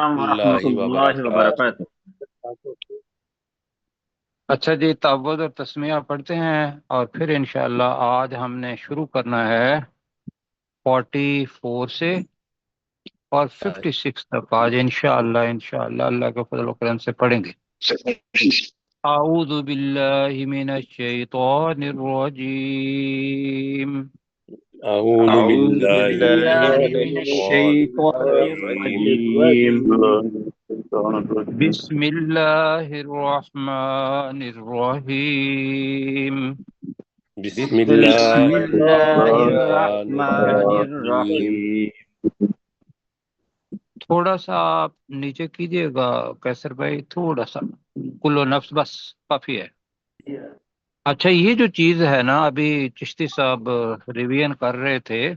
اللہ ورحمۃ اللہ وبرکاتہ۔ وبرکاتہ۔ اچھا جی، تعوذ اور تسمیہ پڑھتے ہیں اور پھر انشاءاللہ آج ہم نے شروع کرنا ہے 44 سے اور 56 تک آج انشاءاللہ اللہ کے فضل و کرم سے پڑھیں گے۔ اعوذ باللہ من الشیطان الرجیم، اعوذ اعوذ باللہ باللہ من من الشیطان الشیطان الرجیم، بسم اللہ الرحمن الرحیم، بسم بسم اللہ اللہ الرحمن الرحمن الرحیم۔ الرحیم۔ تھوڑا سا آپ نیچے کیجئے گا کیسر بھائی، تھوڑا سا، کلو نفس بس کافی ہے۔ اچھا، یہ جو چیز ہے نا، ابھی چشتی صاحب ریویژن کر رہے تھے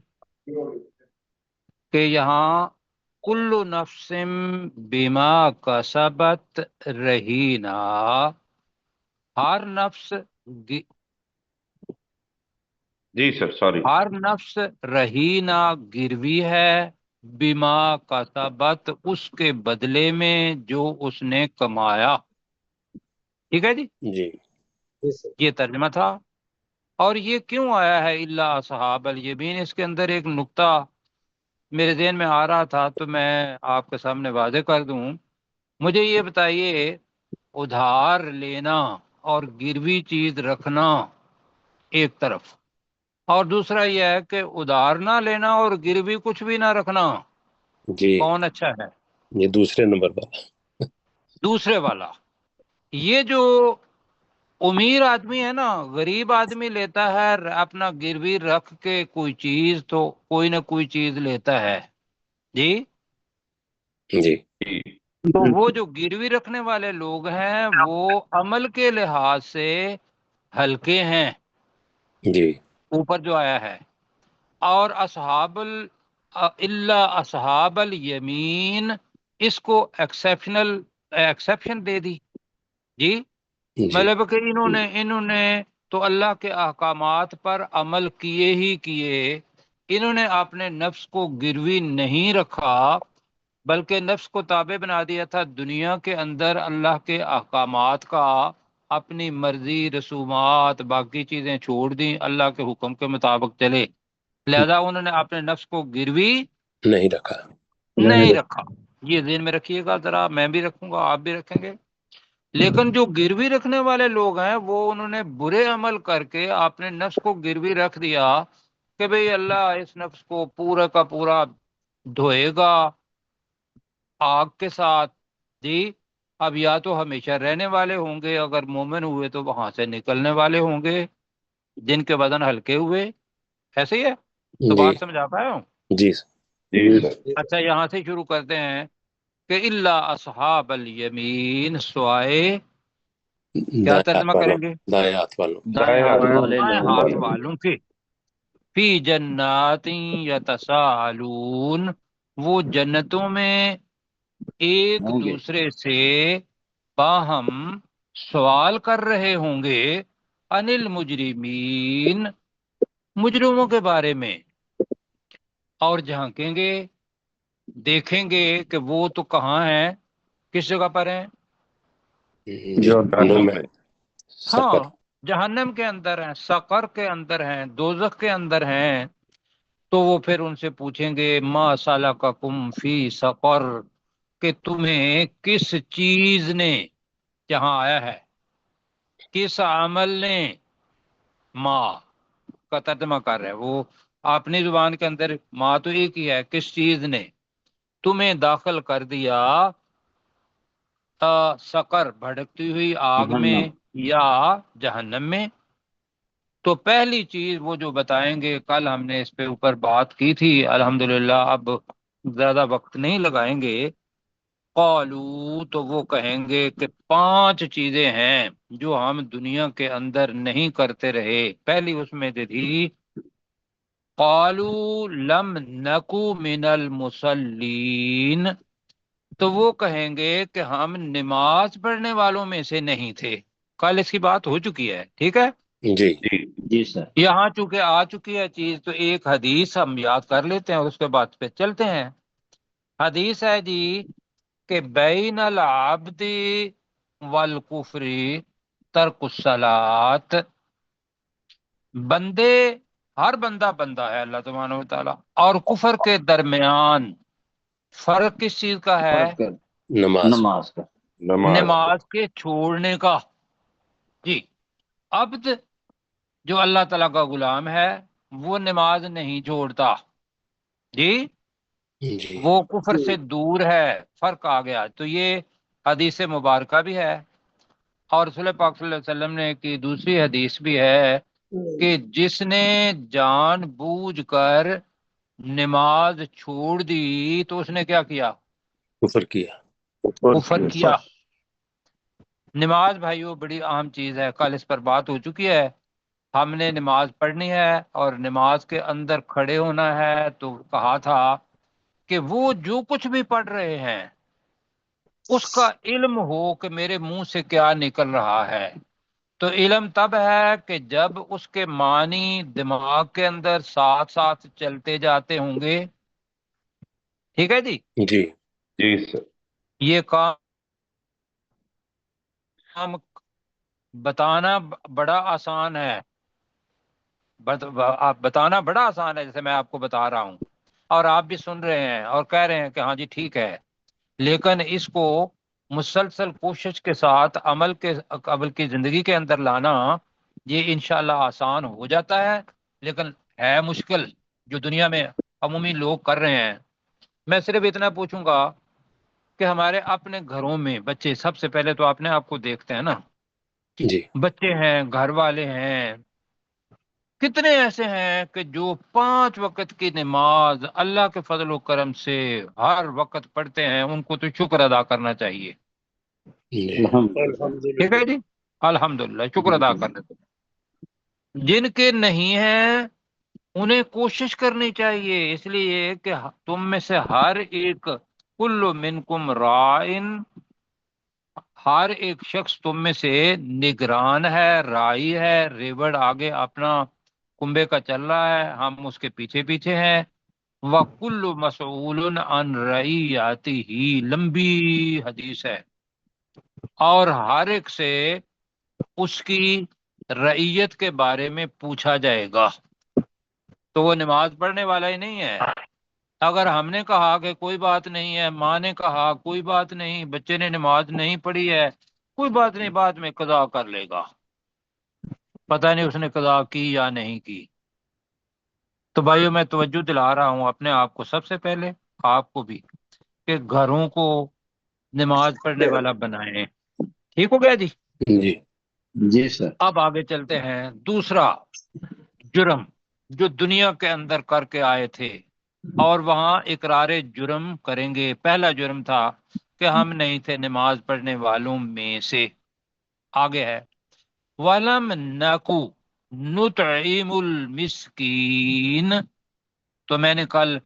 کہ یہاں کل نفس بما کسبت رہینا، ہر نفس جی سر، سوری۔ ہر نفس رہینا گروی ہے، بما کسبت اس کے بدلے میں جو اس نے کمایا۔ ٹھیک ہے جی، جی یہ ترجمہ تھا۔ اور یہ کیوں آیا ہے الا اصحاب الیمین، اس کے اندر ایک نقطہ میرے ذہن میں آ رہا تھا تو میں آپ کے سامنے واضح کر دوں۔ مجھے یہ بتائیے، ادھار لینا اور گروی چیز رکھنا ایک طرف، اور دوسرا یہ ہے کہ ادھار نہ لینا اور گروی کچھ بھی نہ رکھنا، جی، کون اچھا ہے؟ یہ دوسرے نمبر پر۔ دوسرے والا۔ یہ جو امیر آدمی ہے نا، غریب آدمی لیتا ہے اپنا گروی رکھ کے کوئی چیز تو کوئی نہ کوئی چیز لیتا ہے جی۔ جی تو وہ جو گروی رکھنے والے لوگ ہیں وہ عمل کے لحاظ سے ہلکے ہیں، جی اوپر جو آیا ہے۔ اور الا اصحاب الیمین، اس کو ایکسیپشن دے دی جی، جی مطلب کہ انہوں نے تو اللہ کے احکامات پر عمل کیے ہی کیے، انہوں نے اپنے نفس کو گروی نہیں رکھا بلکہ نفس کو تابع بنا دیا تھا دنیا کے اندر اللہ کے احکامات کا، اپنی مرضی رسومات باقی چیزیں چھوڑ دیں، اللہ کے حکم کے مطابق چلے، لہذا انہوں نے اپنے نفس کو گروی نہیں رکھا۔ نہیں رکھا۔ یہ ذہن میں رکھیے گا ذرا، میں بھی رکھوں گا، آپ بھی رکھیں گے۔ لیکن جو گروی رکھنے والے لوگ ہیں وہ انہوں نے برے عمل کر کے اپنے نفس کو گروی رکھ دیا کہ بھئی اللہ اس نفس کو پورا کا پورا دھوئے گا آگ کے ساتھ جی، اب یا تو ہمیشہ رہنے والے ہوں گے، اگر مومن ہوئے تو وہاں سے نکلنے والے ہوں گے جن کے بدن ہلکے ہوئے، ایسے ہی ہے تو جی بات سمجھا پایا ہوں؟ جی جی سر۔ اچھا، یہاں سے شروع کرتے ہیں کہ الا اصحاب الیمین، سوائے کیا دائیں ہاتھ ترجمہ کریں والوں، گے؟ دائیں ہاتھ والوں۔ دائیں ہاتھ والے بائیں لوگوں ہاتھ کے۔ والوں کے، فی جنات یتساءلون، وہ جنتوں میں ایک ہوں گے۔ دوسرے سے باہم سوال کر رہے ہوں گے، ان المجرمین، مجرموں کے بارے میں، اور جھانکیں گے، دیکھیں گے کہ وہ تو کہاں ہیں، کس جگہ پر ہیں؟ جو جہنم جہنم میں، میں۔ ہاں، سقر۔ جہنم کے اندر ہیں، سقر کے اندر ہیں، دوزخ کے اندر ہیں۔ تو وہ پھر ان سے پوچھیں گے ما سلککم فی سقر، کہ تمہیں کس چیز نے، جہاں آیا ہے کس عمل نے، ما کا ترجمہ کر رہے ہیں وہ اپنی زبان کے اندر، ما تو ایک ہی ہے، کس چیز نے تمہیں داخل کر دیا سقر، بھڑکتی ہوئی آگ میں، جہنم۔ یا جہنم میں۔ تو پہلی چیز وہ جو بتائیں گے، کل ہم نے اس پہ اوپر بات کی تھی الحمدللہ، اب زیادہ وقت نہیں لگائیں گے۔ قالو، تو وہ کہیں گے کہ 5 چیزیں ہیں جو ہم دنیا کے اندر نہیں کرتے رہے۔ پہلی اس میں سے تھی قالو لم نکو من المصلین، تو وہ کہیں گے کہ ہم نماز پڑھنے والوں میں سے نہیں تھے۔ کل اس کی بات ہو چکی ہے، ٹھیک ہے؟ جی جی جی سر۔ یہاں چونکہ آ چکی ہے چیز تو ایک حدیث ہم یاد کر لیتے ہیں اور اس کے بعد پہ چلتے ہیں۔ حدیث ہے جی کہ بین العبد والکفر ترک الصلاۃ، بندے، ہر بندہ بندہ ہے اللہ تبارک و تعالیٰ، اور کفر کے درمیان فرق کس چیز کا ہے؟ فرق کر نماز نماز کا نماز کے چھوڑنے کا۔ جی، عبد جو اللہ تعالیٰ کا غلام ہے وہ نماز نہیں چھوڑتا، جی جی وہ کفر سے دور ہے، فرق آ گیا۔ تو یہ حدیث مبارکہ بھی ہے، اور رسول پاک صلی اللہ علیہ وسلم نے کی دوسری حدیث بھی ہے کہ جس نے جان بوجھ کر نماز چھوڑ دی تو اس نے کیا کیا؟ کفر کیا۔ کفر کیا۔ نماز بھائیو بڑی اہم چیز ہے، کل اس پر بات ہو چکی ہے۔ ہم نے نماز پڑھنی ہے اور نماز کے اندر کھڑے ہونا ہے، تو کہا تھا کہ وہ جو کچھ بھی پڑھ رہے ہیں اس کا علم ہو کہ میرے منہ سے کیا نکل رہا ہے۔ تو علم تب ہے کہ جب اس کے معنی دماغ کے اندر ساتھ ساتھ چلتے جاتے ہوں گے۔ ٹھیک ہے جی، جی جی سر یہ کام بتانا بڑا آسان ہے، بتانا بڑا آسان ہے، جیسے میں آپ کو بتا رہا ہوں اور آپ بھی سن رہے ہیں اور کہہ رہے ہیں کہ ہاں جی ٹھیک ہے، لیکن اس کو مسلسل کوشش کے ساتھ عمل کی زندگی کے اندر لانا یہ انشاءاللہ آسان ہو جاتا ہے، لیکن ہے مشکل جو دنیا میں عمومی لوگ کر رہے ہیں۔ میں صرف اتنا پوچھوں گا کہ ہمارے اپنے گھروں میں بچے، سب سے پہلے تو اپنے آپ کو دیکھتے ہیں نا، جی بچے ہیں، گھر والے ہیں، کتنے ایسے ہیں کہ جو 5 وقت کی نماز اللہ کے فضل و کرم سے ہر وقت پڑھتے ہیں، ان کو تو شکر ادا کرنا چاہیے۔ جی ٹھیک ہے جی، الحمدللہ، شکر ادا کرنا چاہیے۔ جن کے نہیں ہیں انہیں کوشش کرنی چاہیے، اس لیے کہ تم میں سے ہر ایک، کل منکم رائن، ہر ایک شخص تم میں سے نگران ہے، رائی ہے، ریوڑ آگے اپنا کنبے کا چل رہا ہے، ہم اس کے پیچھے پیچھے ہیں۔ وَكُلُّ مَسْعُولٌ عَنْ رَعِيَّتِهِ، لمبی حدیث ہے، اور ہر ایک سے اس کی رعیت کے بارے میں پوچھا جائے گا۔ تو وہ نماز پڑھنے والا ہی نہیں ہے۔ اگر ہم نے کہا کہ کوئی بات نہیں ہے، ماں نے کہا کوئی بات نہیں، بچے نے نماز نہیں پڑھی ہے، کوئی بات نہیں، بعد میں قضا کر لے گا، پتہ نہیں اس نے قضا کی یا نہیں کی۔ تو بھائیو میں توجہ دلا رہا ہوں اپنے آپ کو سب سے پہلے، آپ کو بھی، کہ گھروں کو نماز پڑھنے والا بنائیں۔ ٹھیک ہو گیا جی؟ جی جی سر اب آگے چلتے ہیں۔ دوسرا جرم جو دنیا کے اندر کر کے آئے تھے اور وہاں اقرار جرم کریں گے۔ پہلا جرم تھا کہ ہم نہیں تھے نماز پڑھنے والوں میں سے۔ آگے ہے وَلَمْ نَكُ نُطْعِمُ الْمِسْكِينَ، تو میں نے کل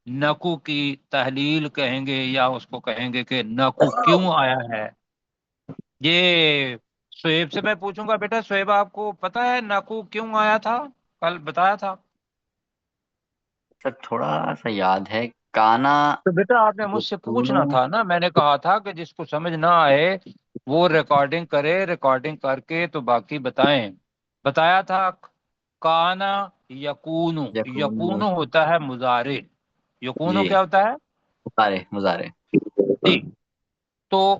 نکو کی تحلیل کہیں گے یا اس کو کہیں گے کہ نکو کیوں آیا ہے۔ یہ سہیب سے میں پوچھوں گا، بیٹا سہیب آپ کو پتا ہے نکو کیوں آیا تھا؟ کل بتایا تھا سر تھوڑا سا یاد ہے، کانا تو بیٹا آپ نے مجھ سے پوچھنا تھا نا، میں نے کہا تھا کہ جس کو سمجھ نہ آئے وہ ریکارڈنگ کرے، ریکارڈنگ کر کے تو باقی بتائیں۔ بتایا تھا کانا یکونو، یکونو ہوتا ہے مضارع، یکونو جی کیا ہوتا ہے؟ مضارع جی، تو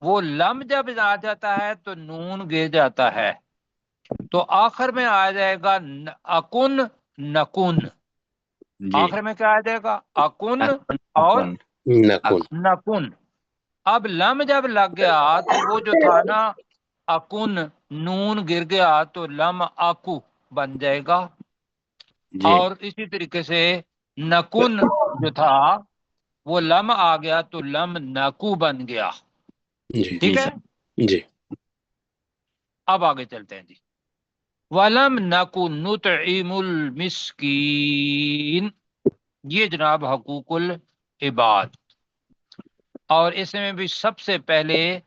وہ لم جب آ جاتا ہے تو نون گر جاتا ہے، تو آخر میں آ جائے گا اکن نکن، جی آخر میں کیا آ جائے گا؟ اکن اور نکن۔ نکن۔ اب لم جب لگ گیا تو وہ جو تھا نا اکن، نون گر گیا تو لم آکو بن جائے گا، جی اور اسی طریقے سے نکن جو تھا وہ لم آ گیا تو لم نکو بن گیا۔ جی ٹھیک ہے، جی اب آگے چلتے ہیں جی۔ وَلَمْ نَكُ نُطْعِمُ الْمِسْكِينَ، یہ جناب حقوق العباد، اور اس میں بھی سب سے پہلے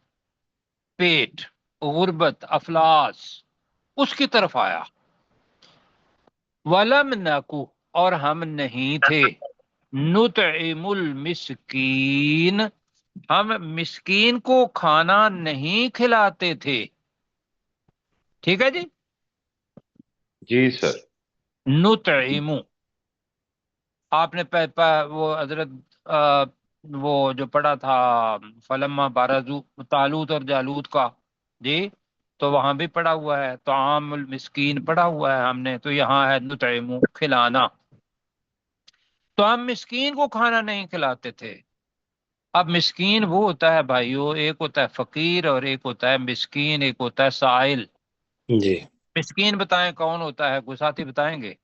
پیٹ، غربت، افلاس، اس کی طرف آیا۔ وَلَمْ نَكُ، اور ہم نہیں تھے، نُطْعِمُ الْمِسْكِينَ، ہم مسکین کو کھانا نہیں کھلاتے تھے. ٹھیک ہے جی. جی سر. نطعم، آپ نے وہ حضرت وہ جو پڑھا تھا فلما بارزو طالوت اور جالوت کا، جی تو وہاں بھی پڑھا ہوا ہے، طعام المسکین پڑھا ہوا ہے ہم نے، تو یہاں ہے نطعم کھلانا. تو ہم مسکین کو کھانا نہیں کھلاتے تھے. اب مسکین وہ ہوتا ہے بھائیو، ایک ہوتا ہے فقیر اور ایک ہوتا ہے مسکین، ایک ہوتا ہے سائل. جی. مسکین بتائیں کون ہوتا ہے، کوئی ساتھی بتائیں گے؟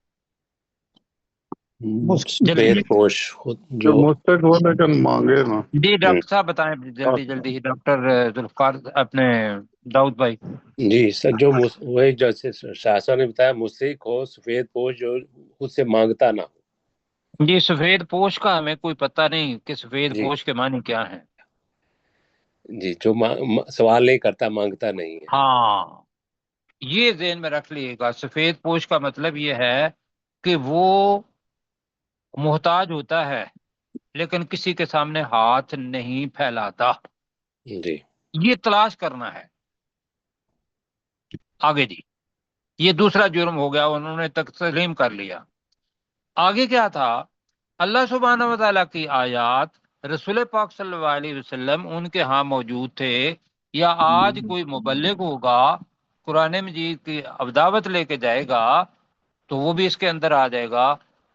سفید پوش جو جو مستق ہو لیکن مانگے نا. جی ڈاکٹر صاحب بتائیں جلدی جلدی، ڈاکٹر ذوالفقار اپنے داؤد بھائی. جی سر، جو وہی جیسے شاہ نے بتایا، مشرق ہو سفید پوش جو خود سے مانگتا نہ ہو. جی سفید پوش کا ہمیں کوئی پتہ نہیں کہ سفید جی پوش کے معنی کیا ہیں. جی، جو سوال نہیں کرتا، مانگتا نہیں ہے. ہاں یہ ذہن میں رکھ لیے گا، سفید پوش کا مطلب یہ ہے کہ وہ محتاج ہوتا ہے لیکن کسی کے سامنے ہاتھ نہیں پھیلاتا. جی. یہ تلاش کرنا ہے. آگے جی، یہ دوسرا جرم ہو گیا، انہوں نے تسلیم کر لیا. آگے کیا تھا؟ اللہ سبحانہ و تعالیٰ کی آیات رسول پاک صلی اللہ علیہ وسلم ان کے ہاں موجود تھے، یا آج کوئی مبلغ ہوگا قرآن مجید کی دعوت لے کے جائے گا تو وہ بھی اس کے اندر آ جائے گا.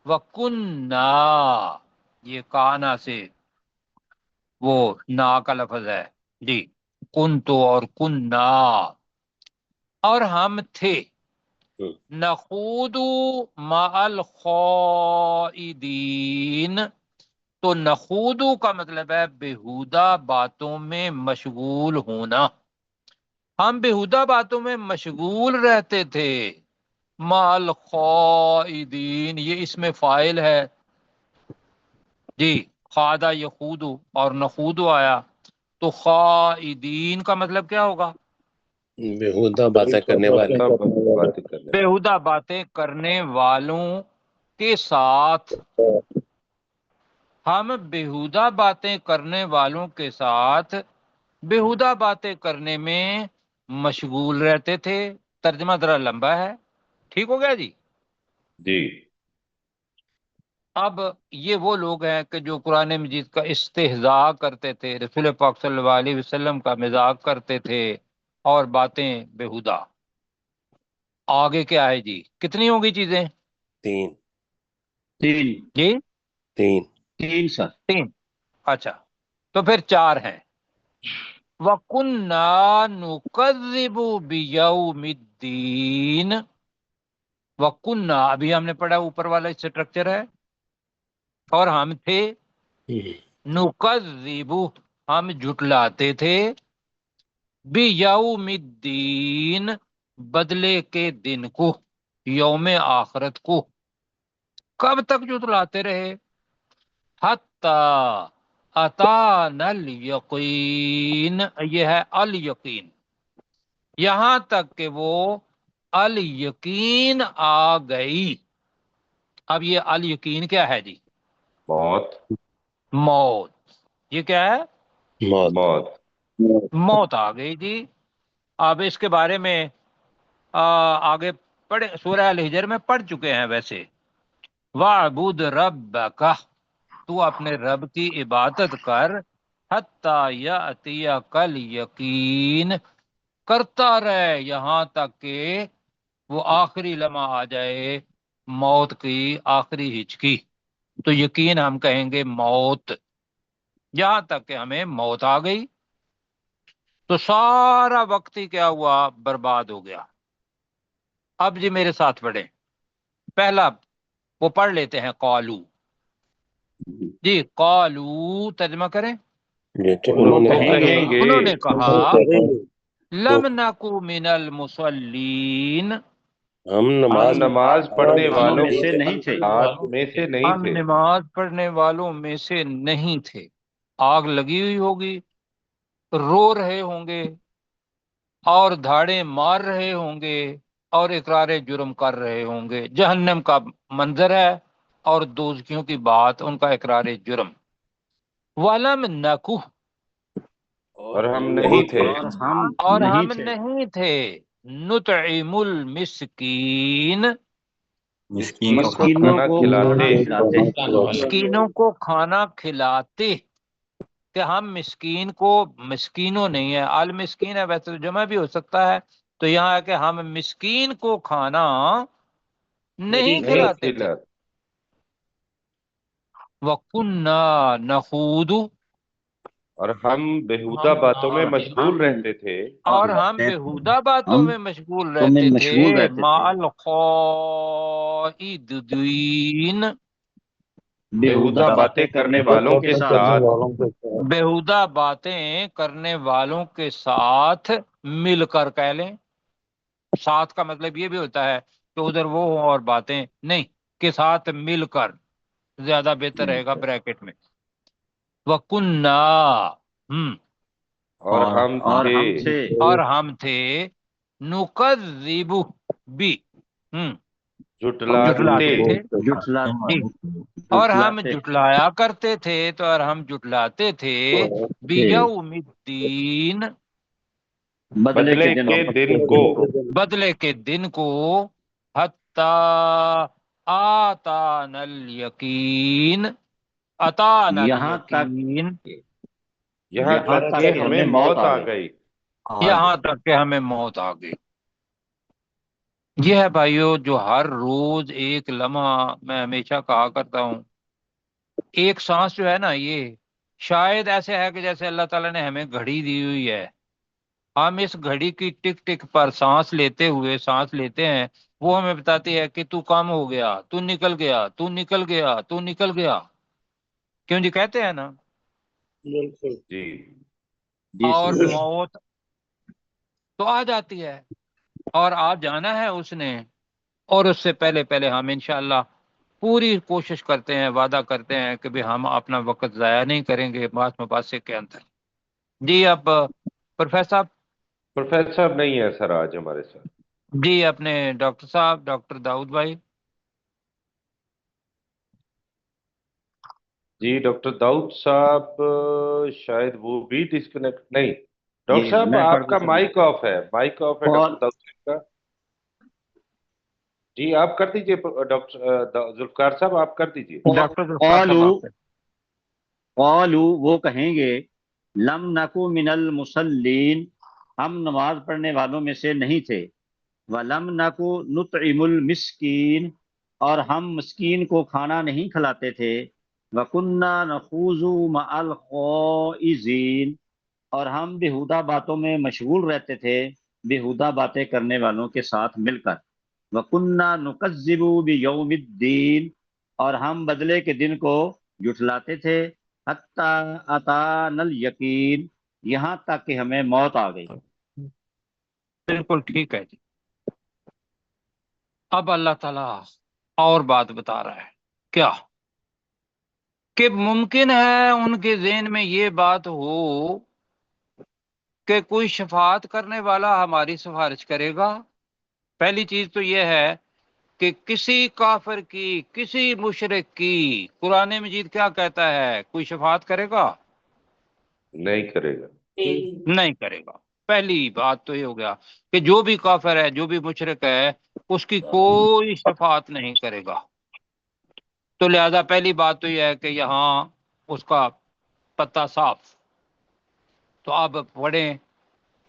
وَكُنَّا، یہ کانا سے وہ نا کا لفظ ہے جی، کنتو اور کننا، اور ہم تھے نخوض مع الخائضین. تو نخوض کا مطلب ہے بےہودہ باتوں میں مشغول ہونا. ہم بےہودہ باتوں میں مشغول رہتے تھے. مع الخائضین، یہ اس میں فاعل ہے جی، خاضہ یخوض اور نخوض آیا، تو خائضین کا مطلب کیا ہوگا؟ بےہودہ باتیں کرنے والے. باتیں کرنے. بےہودہ باتیں کرنے والوں کے ساتھ. ہم بےہودہ باتیں کرنے والوں کے ساتھ بےہودہ باتیں کرنے میں مشغول رہتے تھے. ترجمہ ذرا لمبا ہے، ٹھیک ہو گیا جی. جی. اب یہ وہ لوگ ہیں کہ جو قرآن مجید کا استہزاء کرتے تھے، رسول پاک صلی اللہ علیہ وسلم کا مذاق کرتے تھے اور باتیں بےہودہ. آگے کیا ہے جی؟ کتنی ہوگی چیزیں؟ تین. جی تین سر. تین. اچھا تو پھر چار ہیں. وَكُنَّا نُكَذِّبُ بِيَوْمِ الدِّينِ. وَكُنَّا ابھی ہم نے پڑھا اوپر والا اسٹرکچر ہے، اور ہم تھے نُكَذِّبُ، ہم جھٹلاتے تھے، بِيَوْمِ الدِّينِ، بدلے کے دن کو، یوم آخرت کو. کب تک جھٹلاتے رہے؟ حتی اتانا الیقین، یہ ہے الیقین، یہاں تک کہ وہ الیقین آ گئی. اب یہ الیقین کیا ہے جی؟ موت. موت. یہ کیا ہے؟ موت. موت. موت آ گئی جی. اب اس کے بارے میں آگے پڑھے، سورہ الحجر میں پڑھ چکے ہیں ویسے. وَاعْبُدْ رَبَّكَ، تو اپنے رب کی عبادت کر، حتی یأتیک الیقین، کرتا رہے یہاں تک کہ وہ آخری لمحہ آ جائے، موت کی آخری ہچکی. تو یقین ہم کہیں گے موت، یہاں تک کہ ہمیں موت آ گئی تو سارا وقت ہی کیا ہوا؟ برباد ہو گیا. اب جی میرے ساتھ پڑھیں، پہلا وہ پڑھ لیتے ہیں قالو. جی قالو ترجمہ کریں. جی، تو انہوں کہیں گے انہوں نے کہا تو لم نکو من المصلین، ہم ہم نماز پڑھنے والوں میں سے نہیں تھے. میں سے نہیں ہم تھے. نماز پڑھنے والوں میں سے نہیں تھے. آگ لگی ہوئی ہوگی، رو رہے ہوں گے اور دھاڑے مار رہے ہوں گے اور اقرار جرم کر رہے ہوں گے. جہنم کا منظر ہے اور دوزخیوں کی بات، ان کا اقرار جرم. وَلَمْ نَكُ، اور ہم نہیں تھے اور ہم اور نہیں ہم تھے نہیں تھے نطعم المسکین، مسکین کو مسکینوں کھانا کو کھلاتے مسکینوں کو کھانا کھلاتے، کہ ہم مسکین کو، مسکینوں نہیں ہے، المسکین ہے، ویسے تو جمع بھی ہو سکتا ہے، تو یہاں ہے کہ ہم مسکین کو کھانا نہیں نہیں کھلاتے تھے۔ کھلاتے، وَكُنَّا نَخُوضُ، اور ہم بےہودہ باتوں میں مشغول رہتے تھے، اور ہم بےہودہ باتوں ہم میں مشغول تو میں رہتے تھے، مشغول رہتے مع تھے الخائضین، بےہودہ باتیں کرنے والوں کے ساتھ، بےہودہ باتیں کرنے والوں کے ساتھ مل کر، کہہ لیں ساتھ کا مطلب یہ بھی ہوتا ہے کہ ادھر وہ ہوں اور باتیں نہیں، کے ساتھ مل کر زیادہ بہتر رہے گا بریکٹ میں۔ وَكُنَّا، اور ہم اور تھے ہم تھے اور ہم تھے نکذب بھی، جھٹلاتے، جھٹلاتے تھے، جھٹلاتے جی، اور ہم جھٹلایا کرتے تھے، تو اور ہم جھٹلاتے تھے بیوم الدین، بدلے بدلے کے دن کے دن کو، بدلے کے دن کو، حتی آتانا الیقین، اتانا یہاں تک الیقین، یہاں تک کہ ہمیں موت آ گئی۔ یہاں تک کہ ہمیں موت آ گئی۔ یہ ہے بھائیو جو ہر روز ایک لمحہ، میں ہمیشہ کہا کرتا ہوں، ایک سانس جو ہے نا، یہ شاید ایسے ہے کہ جیسے اللہ تعالیٰ نے ہمیں گھڑی دی ہوئی ہے، ہم اس گھڑی کی ٹک ٹک پر سانس لیتے ہوئے سانس لیتے ہیں، وہ ہمیں بتاتی ہے کہ تو کم ہو گیا، تو نکل گیا، تو نکل گیا، تو نکل گیا، کیوں جی کہتے ہیں نا، بالکل جی اور موت تو آ جاتی ہے، اور آ جانا ہے اس نے، اور اس سے پہلے پہلے ہم انشاءاللہ پوری کوشش کرتے ہیں، وعدہ کرتے ہیں کہ بھی ہم اپنا وقت ضائع نہیں کریں گے بات مباحثے کے اندر۔ جی اب پروفیسر صاحب، پروفیسر صاحب نہیں ہے سر آج ہمارے ساتھ۔ جی اپنے ڈاکٹر صاحب، ڈاکٹر داؤد بھائی، جی ڈاکٹر داؤد صاحب شاید وہ بھی ڈسکنیکٹ نہیں، ڈاکٹر جی صاحب میں پڑھ آپ کے کا سنا مائک آف ہے، مائک آف ہے ڈاکٹر داؤد صاحب کا۔ جی آپ کر دیجئے ڈاکٹر ذوالفقار صاحب، آپ کر دیجئے۔ ڈاکٹر ذوالفقار صاحب آپ سے۔ قالو وہ کہیں گے لم نکو من المصلین ہم نماز پڑھنے والوں میں سے نہیں تھے، ولم نکو نطعم المسکین اور ہم مسکین کو کھانا نہیں کھلاتے تھے، وکنا نخوض مع الخائضین اور ہم بےہودہ باتوں میں مشغول رہتے تھے بےہودہ باتیں کرنے والوں کے ساتھ مل کر، وکنا نکذب بیوم الدین اور ہم بدلے کے دن کو جھٹلاتے تھے، حتی اتانا الیقین یہاں تک کہ ہمیں موت آ گئی۔ بالکل ٹھیک ہے جی۔ اب اللہ تعالیٰ اور بات بتا رہا ہے، کیا کہ ممکن ہے ان کے ذہن میں یہ بات ہو کہ کوئی شفاعت کرنے والا ہماری سفارش کرے گا۔ پہلی چیز تو یہ ہے کہ کسی کافر کی، کسی مشرک کی، قرآن مجید کیا کہتا ہے، کوئی شفاعت کرے گا؟ نہیں کرے گا۔ نہیں کرے گا۔ پہلی بات تو یہ ہو گیا کہ جو بھی کافر ہے، جو بھی مشرک ہے، اس کی کوئی شفاعت نہیں کرے گا۔ تو لہذا پہلی بات تو یہ ہے کہ یہاں اس کا پتہ صاف۔ تو اب پڑھیں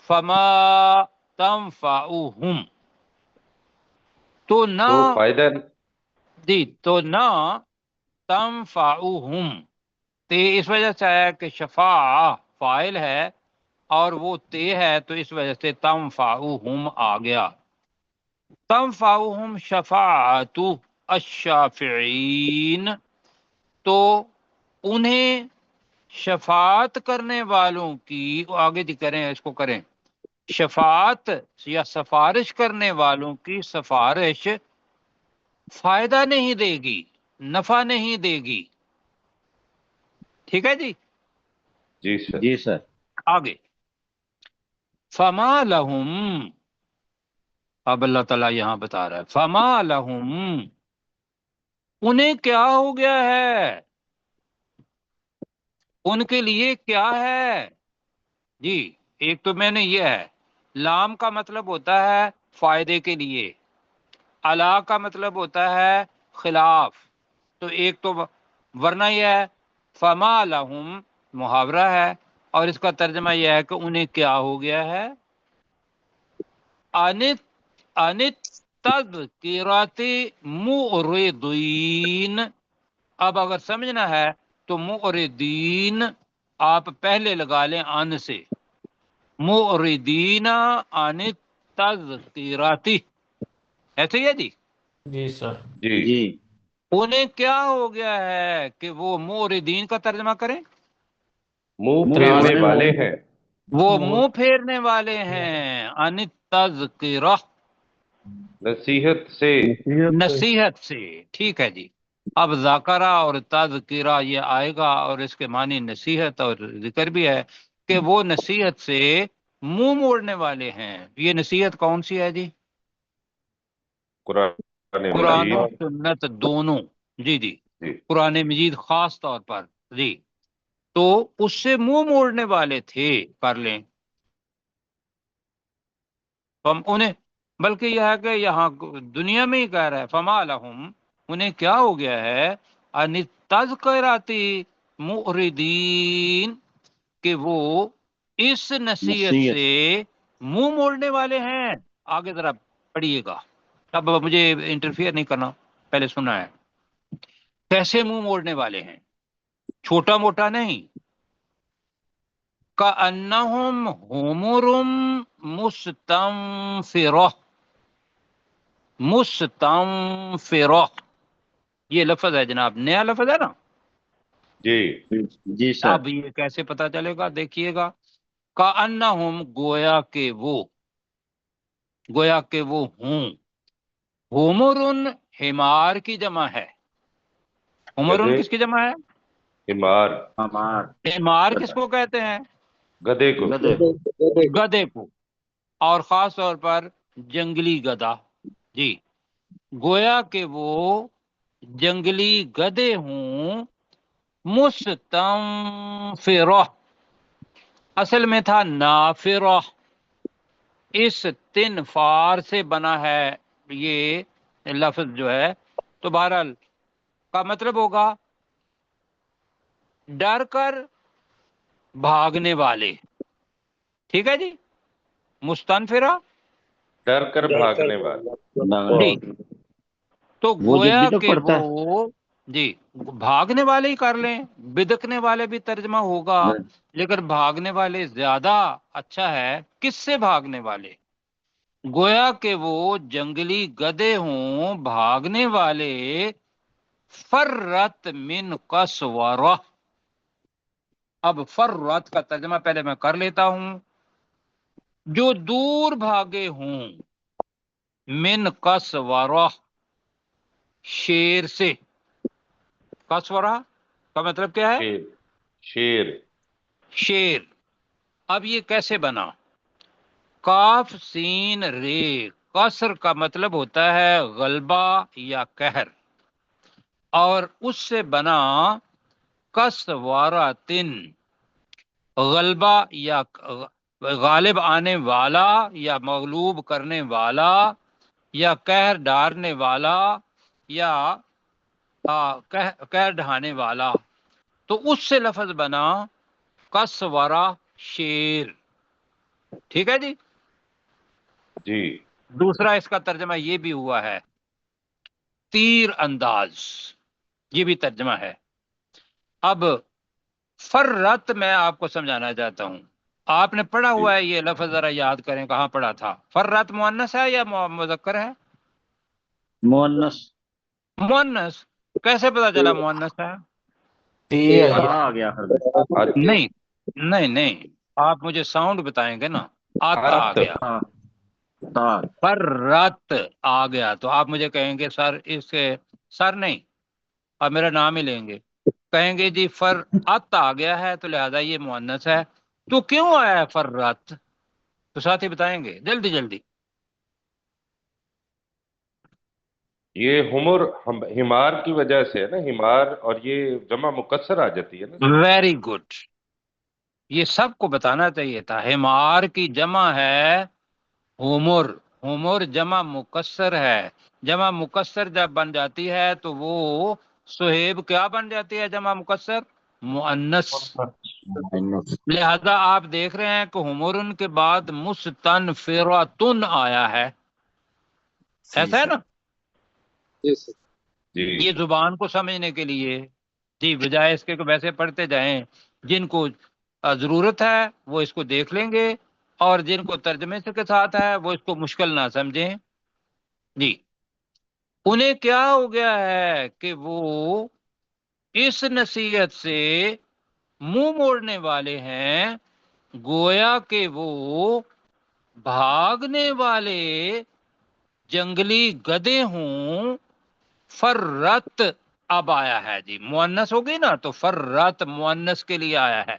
فما تنفعہم، تو نہ تو فائدہ جی، تو نہ تنفعہم، تو اس وجہ سے ہے کہ شفاع فاعل ہے اور وہ تے ہے، تو اس وجہ سے تنفعہم آ گیا۔ تنفعہم شفاعت الشافعین، تو انہیں شفاعت کرنے والوں کی، آگے جی کریں اس کو کریں، شفاعت یا سفارش کرنے والوں کی سفارش فائدہ نہیں دے گی، نفع نہیں دے گی۔ ٹھیک ہے جی، جی سر۔ جی سر۔ آگے فما لہم، اب اللہ تعالیٰ یہاں بتا رہا ہے فما لہم، انہیں کیا ہو گیا ہے، ان کے لیے کیا ہے، جی ایک تو میں نے یہ ہے، لام کا مطلب ہوتا ہے فائدے کے لیے، علا کا مطلب ہوتا ہے خلاف، تو ایک تو ورنہ یہ ہے فما لہم محاورہ ہے، اور اس کا ترجمہ یہ ہے کہ انہیں کیا ہو گیا ہے، انت تذکرات معرضین، اب اگر سمجھنا ہے تو معرضین آپ پہلے لگا لیں ان سے، معرضین عن التذکرات، ایسے ہی ہے جی، جی سر. جی جی انہیں کیا ہو گیا ہے کہ وہ معرضین کا ترجمہ کریں، منہ منہ پھیرنے پھیرنے والے والے ہیں. وہ منہ پھیرنے والے ہیں، عن التذکرہ، نصیحت سے. نصیحت سے، ٹھیک ہے جی. اب ذاکرہ اور تذکرہ یہ آئے گا، اور اس کے معنی نصیحت اور ذکر بھی ہے کہ وہ نصیحت سے منہ موڑنے والے ہیں. یہ نصیحت کون سی ہے جی؟ قرآن قرآن و مجید. سنت دونوں، جی جی، جی قرآن مجید خاص طور پر، جی تو اس سے منہ موڑنے والے تھے، کر لیں ہم انہیں، بلکہ یہ ہے کہ یہاں دنیا میں ہی کہہ رہا ہے فما لہم، انہیں کیا ہو گیا ہے، ان تذکراتی معرضین، کہ وہ اس نصیحت نصیحت سے منہ موڑنے والے ہیں. آگے ذرا پڑھیے گا، اب مجھے انٹرفیئر نہیں کرنا، پہلے سنا ہے کیسے منہ موڑنے والے ہیں، چھوٹا موٹا نہیں. کأنہم حمر مستنفرہ، مستنفرہ یہ لفظ ہے جناب، نیا لفظ ہے نا. جی جی سر. اب یہ کیسے پتا چلے گا، دیکھیے گا، کأنہم گویا کہ وہ، گویا کہ وہ ہوں، حمرن حمار کی جمع ہے، حمرن گدھے. کس کی جمع ہے، حمار. ہمار حمار کس کو کہتے ہیں، گدھے کو. گدے گدھے کو، اور خاص طور پر جنگلی گدھا. جی گویا کہ وہ جنگلی گدھے ہوں، مستنفرہ، اصل میں تھا نافرہ، اس تن فار سے بنا ہے یہ لفظ جو ہے، تو بہرحال کا مطلب ہوگا ڈر کر بھاگنے والے، ٹھیک ہے جی، مستنفرہ، ڈر کر بھاگنے والے. جی تو وہ جو گویا بدک کہ پڑتا ہے. وہ، جی بھاگنے والے ہی کر لیں، بدکنے والے بھی ترجمہ ہوگا، لیکن بھاگنے والے زیادہ اچھا ہے. کس سے بھاگنے والے، گویا کہ وہ جنگلی گدھے ہوں بھاگنے والے، فرت من قسورہ. اب فرت کا ترجمہ پہلے میں کر لیتا ہوں، جو دور بھاگے ہوں، من قسورہ شیر سے، قسورہ کا مطلب کیا ہے، شیر. شیر. شیر. اب یہ کیسے بنا، کاف سین رے، قصر کا مطلب ہوتا ہے غلبہ یا قہر، اور اس سے بنا قسوراتن، غلبہ یا غالب آنے والا یا مغلوب کرنے والا یا قہر ڈالنے والا یا قہر ڈھانے والا، تو اس سے لفظ بنا قسورہ شیر. ٹھیک ہے جی. جی دوسرا اس کا ترجمہ یہ بھی ہوا ہے تیر انداز، یہ بھی ترجمہ ہے. اب فرت میں آپ کو سمجھانا چاہتا ہوں، آپ نے پڑھا ہوا ہے یہ لفظ، ذرا یاد کریں کہاں پڑھا تھا. فرت مؤنث ہے یا مذکر ہے، مؤنث. مؤنث، کیسے پتا چلا مؤنث ہے، تیر آ گیا حرف. نہیں نہیں نہیں، آپ مجھے ساؤنڈ بتائیں گے نا، آتا آ حرف. گیا، تا فرت آ گیا، تو آپ مجھے کہیں گے سر اس کے، سر نہیں، آپ میرا نام ہی لیں گے، کہیں گے جی فرت آ گیا ہے تو لہذا یہ مؤنث ہے. تو کیوں آیا ہے فرت، تو ساتھی بتائیں گے جلدی جلدی. یہ حمار کی وجہ سے ہے نا، حمار، اور یہ جمع مکسر آ جاتی ہے نا. ویری گڈ، یہ سب کو بتانا چاہیے تھا۔ حمار کی جمع ہے حمر، حمر جمع مکسر ہے، جمع مکسر جب بن جاتی ہے تو وہ صہیب کیا بن جاتی ہے جمع مکسر؟ مؤنث۔ لہذا آپ دیکھ رہے ہیں کہ حمرن کے بعد مستنفرتن آیا ہے، ایسا ہے نا؟ جی یہ زبان کو سمجھنے کے لیے، جی، بجائے اس کے کہ ویسے پڑھتے جائیں، جن کو ضرورت ہے وہ اس کو دیکھ لیں گے، اور جن کو ترجمے سے کے ساتھ ہے وہ اس کو مشکل نہ سمجھیں۔ جی، انہیں کیا ہو گیا ہے کہ وہ اس نصیحت سے منہ موڑنے والے ہیں، گویا کہ وہ بھاگنے والے جنگلی گدھے ہوں۔ فرت اب آیا ہے جی، مؤنث ہوگی نا تو فرت مؤنث کے لیے آیا ہے۔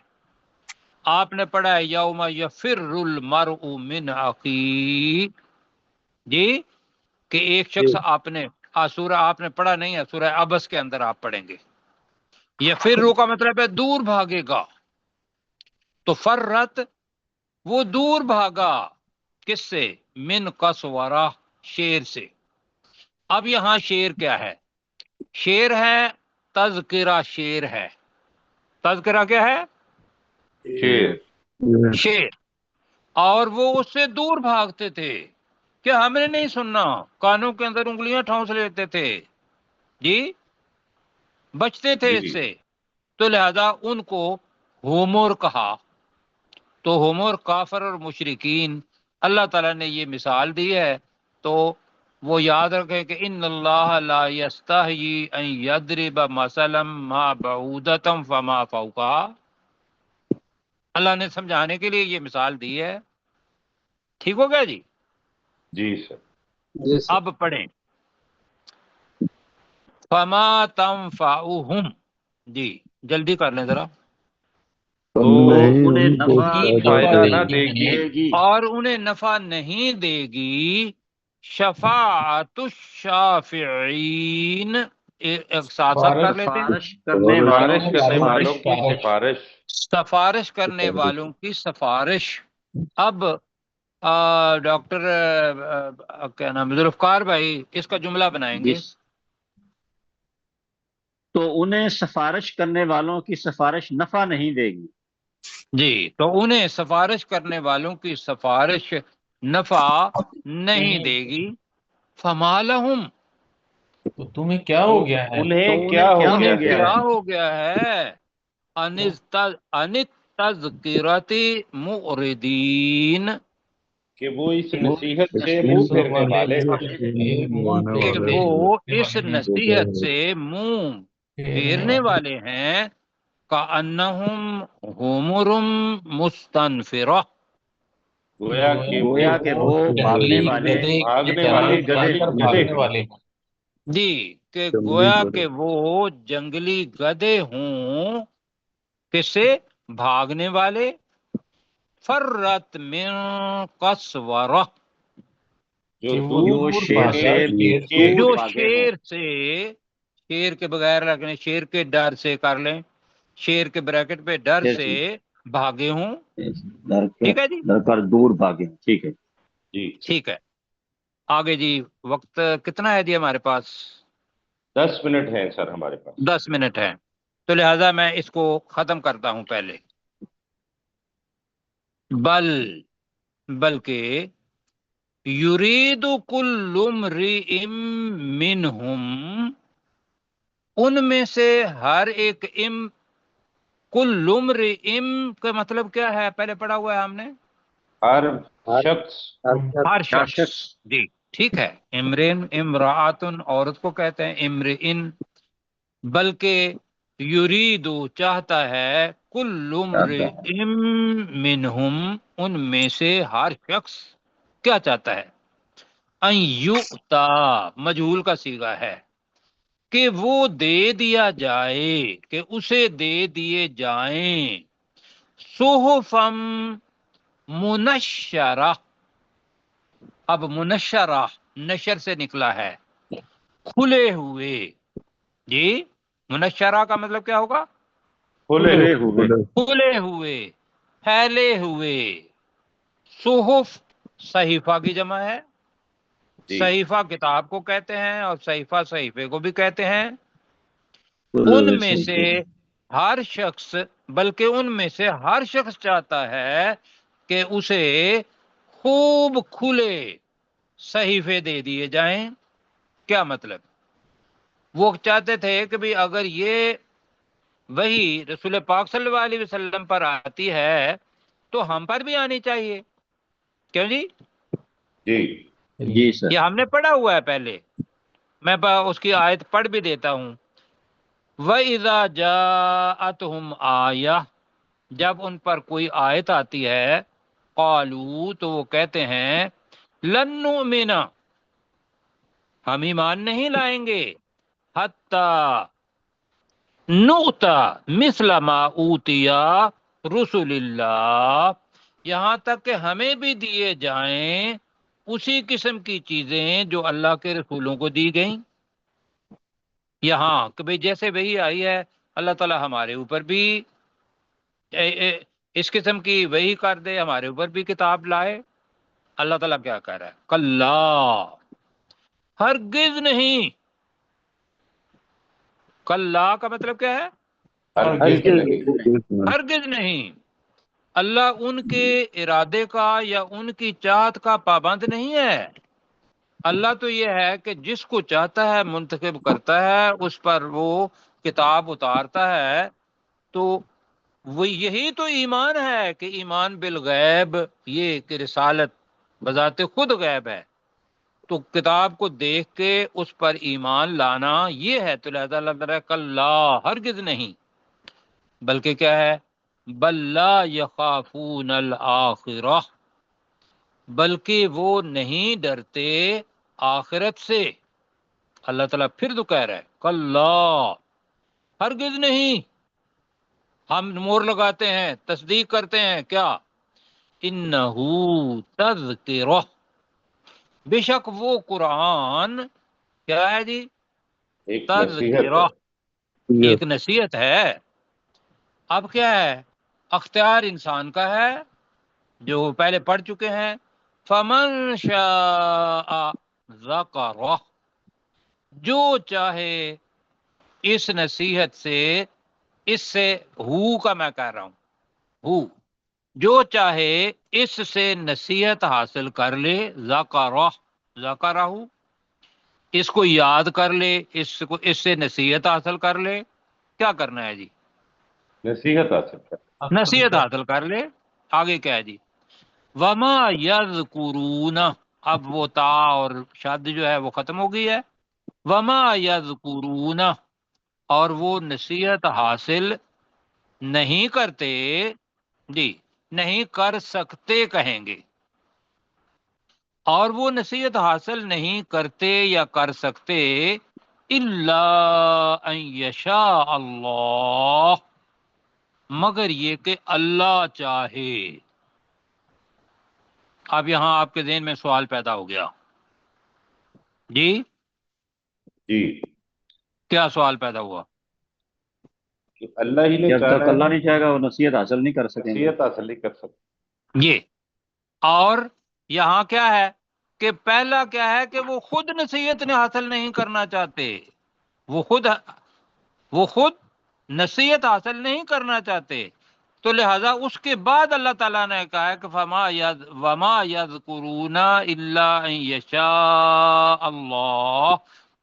آپ نے پڑھا ہے یوم یفر المرء من اخیہ، جی، کہ ایک شخص آپ نے سورہ آپ نے پڑھا نہیں ہے، سورہ عبس کے اندر آپ پڑھیں گے۔ یفر کا مطلب ہے دور بھاگے گا، تو فرت وہ دور بھاگا، کس سے؟ من قسورہ، شیر سے۔ اب یہاں شیر کیا ہے؟ شیر ہے تذکرہ، شیر ہے تذکرہ، کیا ہے؟ شیر شیر۔ اور وہ اس سے دور بھاگتے تھے کہ ہم نے نہیں سننا، کانوں کے اندر انگلیاں ٹھونس لیتے تھے، جی، بچتے تھے اس جی سے، تو لہذا ان کو ہومور کہا۔ تو ہومور کافر اور مشرکین، اللہ تعالیٰ نے یہ مثال دی ہے، تو وہ یاد رکھے کہ ان اللہ لا یستحیی ان یضرب مثلا ما بعودۃ فما فوقها، اللہ نے سمجھانے کے لیے یہ مثال دی ہے۔ ٹھیک ہو گیا جی؟ جی سر۔ اب پڑھیں فما تنفعهم، جی جلدی کر لیں ذرا۔ تو انہیں نفع فائدہ نہ دے گی، گی، اور انہیں نفع نہیں دے گی شفاعت الشافعین، ایک ساتھ ساتھ کر لیتے ہیں، سفارش کرنے والوں سفارش کی کرنے والوں سفارش۔ کی سفارش۔ سفارش کرنے والوں کی سفارش۔ اب ڈاکٹر کیا نام ہے، ذوالفقار بھائی اس کا جملہ بنائیں گے۔ تو انہیں سفارش کرنے والوں کی سفارش نفع نہیں دے گی، جی، تو انہیں سفارش کرنے والوں کی سفارش نفع نہیں دے گی۔ فما لہم، تو تمہیں کیا ہو گیا ہے؟ انہیں تو کیا ہو انہیں گیا کیا ہے؟ ہو گیا ہے؟ ان التذکرۃ معرضین، کہ وہ اس نصیحت سے منہ پھیرنے والے ہیں۔ کہ وہ اس نصیحت سے منہ پھیرنے والے ہیں۔ کأنہم حمر مستنفرہ، گویا کہ وہ بھاگنے والے بھاگنے والے جنگلی گدھے ہیں۔ والے جی، کہ گویا کہ وہ جنگلی گدھے ہوں، کس سے؟ بھاگنے والے۔ فرت من قسورہ، جو وہ دور دور سے بھاگا، نیچے، جو بھاگے شیر سے، شیر کے بغیر رکھنے، شیر کے ڈر سے کر لیں، شیر کے بریکٹ پہ ڈر سے بھاگے ہوں۔ ٹھیک ہے جی، ڈر کر دور بھاگے، ٹھیک ہے۔ جی ٹھیک ہے۔ آگے جی، وقت کتنا ہے جی ہمارے پاس؟ 10 منٹ ہیں سر ہمارے پاس۔ 10 منٹ ہے، تو لہذا میں اس کو ختم کرتا ہوں پہلے۔ بلکہ یرید کل امرئ منہم، ان میں سے ہر ایک کل امرئ کا مطلب کیا ہے؟ پہلے پڑھا ہوا ہے ہم نے، ہر شخص، ہر شخص، جی ٹھیک ہے۔ امرین، امراۃن عورت کو کہتے ہیں، امرئن، بلکہ یریدو چاہتا ہے، کل امرئ منہم ان میں سے ہر شخص کیا چاہتا ہے؟ ان یؤتا، مجہول کا صیغہ ہے، کہ وہ دے دیا جائے، کہ اسے دے دیے جائیں، صحفم منشرہ۔ اب منشرہ نشر سے نکلا ہے، کھلے ہوئے، جی، منشرہ کا مطلب کیا ہوگا؟ کھلے ہوئے، کھلے ہوئے، پھیلے ہوئے، صحف صحیفہ کی جمع ہے، جی صحیفہ کتاب کو کہتے ہیں اور صحیفہ صحیفے کو بھی کہتے ہیں، کل ان میں ویسے سے ہر شخص، بلکہ ان میں سے ہر شخص چاہتا ہے کہ اسے خوب کھلے صحیفے دے دیے جائیں۔ کیا مطلب؟ وہ چاہتے تھے کہ بھی اگر یہ وہی رسول پاک صلی اللہ علیہ وسلم پر آتی ہے تو ہم پر بھی آنی چاہیے، کیوں جی؟ جی جی سر، یہ ہم نے پڑھا ہوا ہے پہلے، میں اس کی آیت پڑھ بھی دیتا ہوں۔ وَإِذَا جَاءَتْهُمْ آیَةٌ، جب ان پر کوئی آیت آتی ہے، قالوا، تو وہ کہتے ہیں، لن نؤمن، ہم ایمان نہیں لائیں گے، حتی نؤتا مثل ما اوتیا رسول اللہ، یہاں تک کہ ہمیں بھی دیے جائیں اسی قسم کی چیزیں جو اللہ کے رسولوں کو دی گئیں۔ یہاں کہ بھئی جیسے وہی آئی ہے، اللہ تعالی ہمارے اوپر بھی اس قسم کی وہی کر دے، ہمارے اوپر بھی کتاب لائے۔ اللہ تعالیٰ کیا کہہ رہا ہے؟ کلا، ہرگز نہیں۔ کلا کا مطلب کیا ہے؟ ہرگز نہیں۔ اللہ ان کے ارادے کا یا ان کی چاہت کا پابند نہیں ہے۔ اللہ تو یہ ہے کہ جس کو چاہتا ہے منتخب کرتا ہے، اس پر وہ کتاب اتارتا ہے۔ تو وہ یہی تو ایمان ہے کہ ایمان بالغیب، یہ کہ رسالت بذات خود غیب ہے، تو کتاب کو دیکھ کے اس پر ایمان لانا یہ ہے۔ تو لہذا اللہ تعالیٰ کلا، ہرگز نہیں، بلکہ کیا ہے؟ بل لا یخافون الآخرہ، بلکہ وہ نہیں ڈرتے آخرت سے۔ اللہ تعالیٰ پھر تو کہہ رہا ہے کلا، ہرگز نہیں۔ ہم مور لگاتے ہیں، تصدیق کرتے ہیں، کیا؟ انہو تذکرہ، بے شک وہ قرآن کیا ہے جی؟ ایک نصیحت تذکرہ، ہے۔ ایک نصیحت ہے۔ اب کیا ہے؟ اختیار انسان کا ہے، جو پہلے پڑھ چکے ہیں۔ فمن شاء ذکرہ، جو چاہے اس نصیحت سے، اس سے ہو کا میں کہہ رہا ہوں، ہو، جو چاہے اس سے نصیحت حاصل کر لے، ذکرہ، ذکرہ، اس کو یاد کر لے، اس سے نصیحت حاصل کر لے۔ کیا کرنا ہے جی؟ نصیحت حاصل کر۔ نصیحت حاصل کر لے۔ آگے کیا ہے جی؟ وما یذکرون، اب وہ تا اور شد جو ہے وہ ختم ہو گئی ہے۔ وما یذکرون، اور وہ نصیحت حاصل نہیں کرتے، جی نہیں کر سکتے کہیں گے، اور وہ نصیحت حاصل نہیں کرتے یا کر سکتے الا ان یشاء اللہ، مگر یہ کہ اللہ چاہے۔ اب یہاں آپ کے ذہن میں سوال پیدا ہو گیا، جی جی، کیا سوال پیدا ہوا؟ کہ اللہ ہی نے جب چاہنا تک اللہ ہے، نہیں چاہے گا وہ نصیحت حاصل نہیں کر سکیں گے۔ نصیحت حاصل نہیں کر سکتے۔ یہ، اور یہاں کیا ہے کہ پہلا کیا ہے کہ وہ خود نصیحت حاصل نہیں کرنا چاہتے، وہ خود نصیحت حاصل نہیں کرنا چاہتے، تو لہذا اس کے بعد اللہ تعالیٰ نے کہا ہے کہ وما یذکرون الا ان یشاء اللہ۔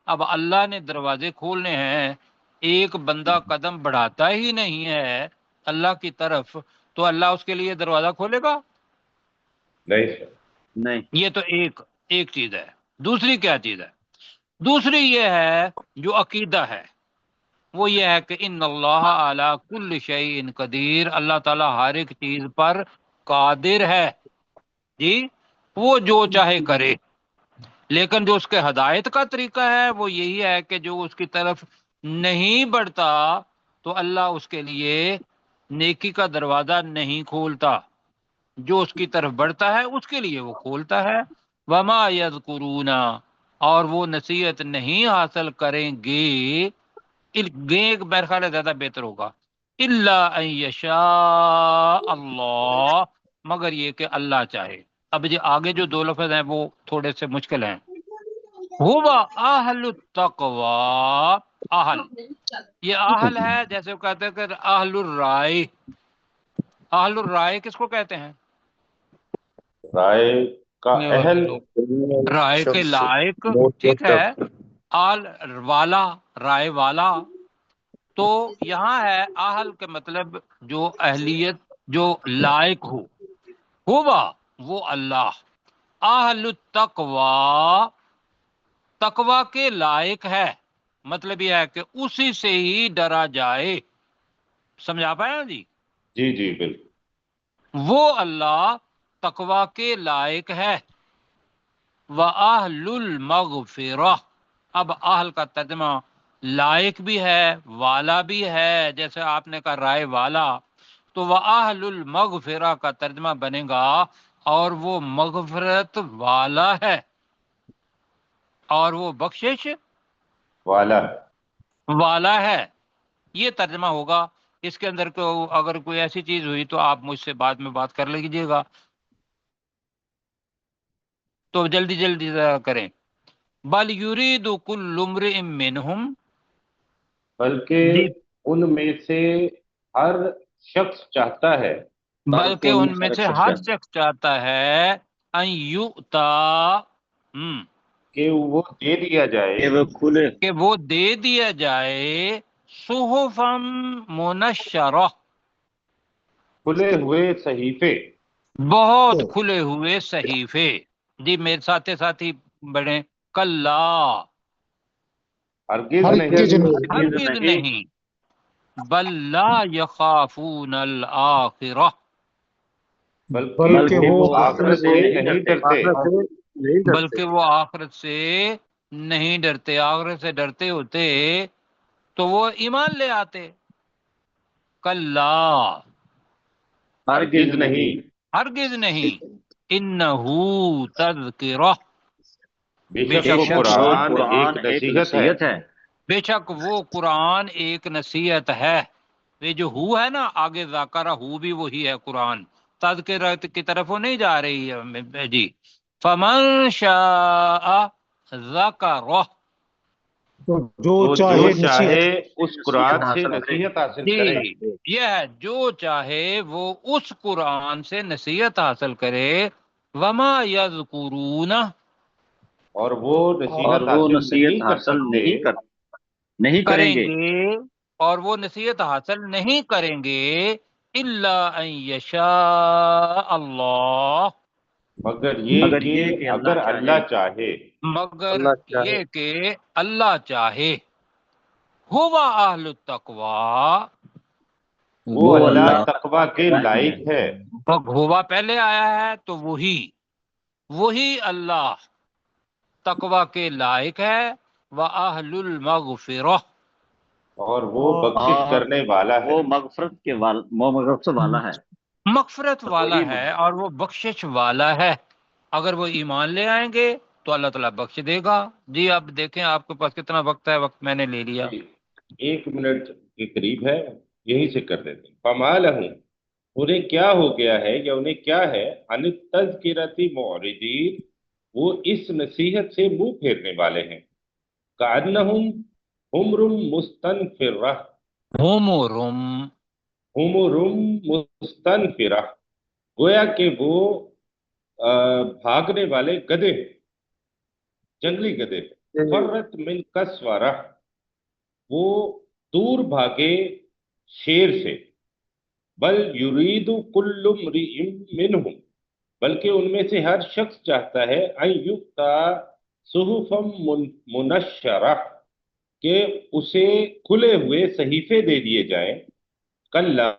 اب اللہ نے دروازے کھولنے ہیں، ایک بندہ قدم بڑھاتا ہی نہیں ہے اللہ کی طرف، تو اللہ اس کے لیے دروازہ کھولے گا؟ نہیں سر، نہیں، یہ تو ایک چیز ہے۔ دوسری کیا چیز ہے؟ دوسری یہ ہے جو عقیدہ ہے، وہ یہ ہے کہ ان اللہ علی کل شیء قدیر، اللہ تعالیٰ ہر ایک چیز پر قادر ہے، جی وہ جو چاہے کرے، لیکن جو اس کے ہدایت کا طریقہ ہے وہ یہی ہے کہ جو اس کی طرف نہیں بڑھتا تو اللہ اس کے لیے نیکی کا دروازہ نہیں کھولتا، جو اس کی طرف بڑھتا ہے اس کے لیے وہ کھولتا ہے۔ وما یذکرون، اور وہ نصیحت نہیں حاصل کریں گے، میرے خیال ہے زیادہ بہتر ہوگا، الا ان یشاء اللہ، مگر یہ کہ اللہ چاہے۔ اب یہ آگے جو دو لفظ ہیں وہ تھوڑے سے مشکل ہیں۔ ہوا اہل التقوی، اہل، یہ اہل ہے جیسے وہ کہتے ہیں کہ اہل الرائے، اہل الرائے کس کو کہتے ہیں؟ رائے کا اہل، رائے کے لائق، ٹھیک ہے، آل والا، رائے والا۔ تو یہاں ہے اہل کے مطلب جو اہلیت، جو لائق ہو، ہوا وہ اللہ، اہل التقوی، تقوی کے لائق ہے، مطلب یہ ہے کہ اسی سے ہی ڈرا جائے۔ سمجھا پایا جی؟ جی جی بالکل، وہ اللہ تقوی کے لائق ہے۔ وَأَهْلُ الْمَغْفِرَةِ، اب اہل کا ترجمہ لائق بھی ہے، والا بھی ہے، جیسے آپ نے کہا رائے والا، تو وَأَهْلُ الْمَغْفِرَةِ کا ترجمہ بنے گا اور وہ مغفرت والا ہے، اور وہ بخشش والا، والا ہے، یہ ترجمہ ہوگا۔ اس کے اندر کو اگر کوئی ایسی چیز ہوئی تو آپ مجھ سے بعد میں بات کر لیجیے گا، تو جلدی جلدی ذرا کریں۔ بل یرید کل امرئ منہم، بلکہ ان میں سے ہر شخص چاہتا ہے، بلکہ ان میں سے ہر شخص چاہتا ہے ان یؤتا، کہ وہ دے دیا جائے، کہ وہ دے دیا جائے صحفا منشرہ، کھلے ہوئے صحیفے، بہت کھلے ہوئے صحیفے۔ جی میرے ساتھ ساتھی بڑھیں، کلا، ہرگز ہرگز نہیں، ہرگز نہیں، بل لا یخافون الآخرہ، بلکہ وہ آخرت سے نہیں ڈرتے، بلکہ وہ آخرت سے نہیں ڈرتے۔ آخرت سے ڈرتے ہوتے تو وہ ایمان لے آتے۔ کلا، ہرگز نہیں، ہرگز نہیں، انہو تذکرہ، بے شک وہ قرآن ایک نصیحت ہے، بے شک وہ قرآن ایک نصیحت ہے۔ یہ جو ہو ہے نا آگے ذاکرہ، ہو بھی وہی ہے قرآن، تذکرہ کی طرف وہ نہیں جا رہی ہے جی۔ فمن شاء ذکرہ، جو تو چاہے جو چاہے اس قرآن سے نصیحت حاصل کرے، جی یہ ہے، جو چاہے وہ اس قرآن سے نصیحت حاصل کرے۔ وما یذکرون، اور وہ نصیحت حاصل نہیں کر کریں سکتے، گے، اور وہ نصیحت حاصل نہیں کریں گے، الا ان یشاء اللہ، مگر یہ کہ اگر اللہ چاہے، مگر یہ کہ اللہ چاہے۔ ہوا اہل التقوی، وہ اللہ تقوی کے لائق ہے، ہوا پہلے آیا ہے تو وہی اللہ تقوی کے لائق ہے۔ وَأَهْلُ الْمَغْفِرَةِ، اور وہ بخشش کرنے والا ہے، وہ مغفرت کے مغفرت والا ہے، مغفرت والا ہے اور وہ بخشش والا ہے۔ اگر وہ ایمان لے آئیں گے تو اللہ تعالیٰ بخش دے گا۔ جی اب دیکھیں آپ کے پاس کتنا وقت ہے، وقت میں نے لے لیا۔ 1 منٹ کے قریب ہے، یہیں سے کر دیتے ہیں۔ فما لہم، انہیں کیا ہو گیا ہے یا انہیں کیا ہے، عن التذکرۃ معرضین، وہ اس نصیحت سے منہ پھیرنے والے ہیں، کأنہم حمر مستنفرہ، ہومورم، حمر مستنفرہ، گویا کہ وہ بھاگنے والے گدھے، جنگلی گدھے، فرت من کسورہ، وہ دور بھاگے شیر سے، بل یرید کل امرئ منہم، بلکہ ان میں سے ہر شخص چاہتا ہے ان یؤتا صحفا منشرہ، کہ اسے کھلے ہوئے صحیفے دے دیے جائیں، کلا،